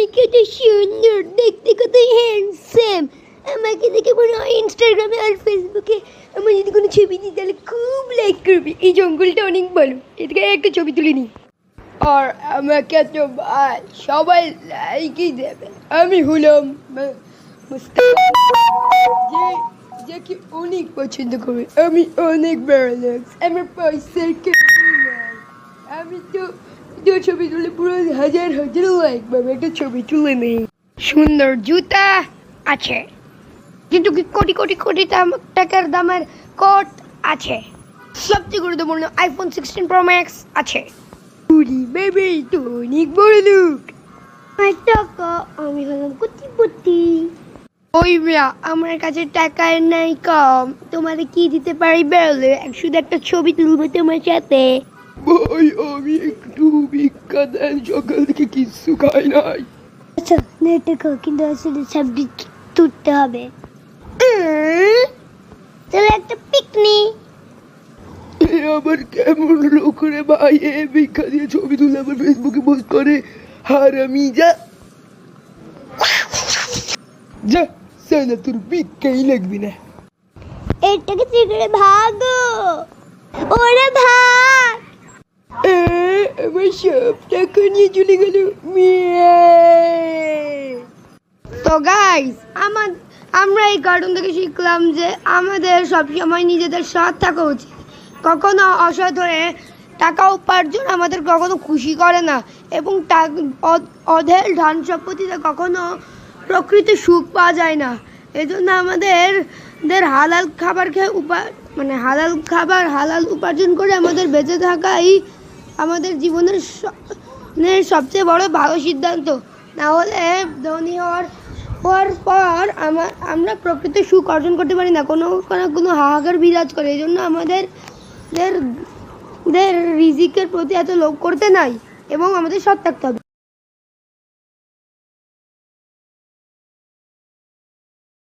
আমি কত সুন্দর, দেখতে কত হ্যান্ডসাম। আমাকে দেখে মনে হয় ইনস্টাগ্রামে আর ফেসবুকে আমার যদি কোনো ছবি দিই তাহলে খুব লাইক করবে। এই জঙ্গলটা অনেক ভালো, এদিকে একটা ছবি তুলে নিই। আর আমাকে তো ভাই সবাই লাইকই দেবে। আমি হলাম মুস্তাফা, যাকে অনেক পছন্দ করে। আমি অনেক বড়লোক, আমার পয়সার কমতি নাই। আমি তো ছবি তুলে পুরো হাজার হাজার লাইক পাবে। একটা ছবি তুলে নেই। সুন্দর জুতা আছে, কিন্তু কি কোটি কোটি কোটি টাকার দামের কোট আছে। সবচেয়ে গুরুত্বপূর্ণ আইফোন 16 প্রো ম্যাক্স আছে। পুরি বেবি তো অনেক বড় লোক। টাকা, আমি হলাম কোটিপতি। ওই মিয়া, আমার কাছে টাকা নাই কম, তোমাদের কি দিতে পারি বলো? শুধু একটা ছবি তুলবো তোমার সাথে। ভাই আমি একটু ভিক্ষা দেন, সকাল থেকে কিছু খাই নাই। আচ্ছা নেটে খাও, কিন্তু আসলে ছবি তুলতে হবে। চলো একটা পিকনিক। আবার কেমন লোক রে ভাই, এ ভিক্ষা দিয়ে ছবি তুলে আবার ফেসবুকে পোস্ট করে। হারামি যা যা, সালা তোর ভিক্ষাই লাগবে না। এটাকে চিকড়ে ভাগো, ওরে ভাগ। আমার সব টাকা নিয়ে চলে গেল। তো গাইস, আমরা এই কার্টুন থেকে শিখলাম যে আমাদের সবসময় নিজেদের সৎ থাকা উচিত। কখনো অসৎ হয়ে টাকা উপার্জন আমাদের কখনো খুশি করে না, এবং অধেল ধন সম্পত্তিতে কখনো প্রকৃত সুখ পাওয়া যায় না। এজন্য আমাদের হালাল খাবার খেয়ে হালাল উপার্জন করে আমাদের বেঁচে থাকাই আমাদের জীবনের সবচেয়ে বড় ভালো সিদ্ধান্ত। না হলে ধনী হওয়ার পর আমরা প্রকৃত সুখ অর্জন করতে পারি না, কোনো হাহাকার বিরাজ করে। এই জন্য আমাদের রিজিকের প্রতি এত লোভ করতে নাই, এবং আমাদের সৎ থাকতে হবে।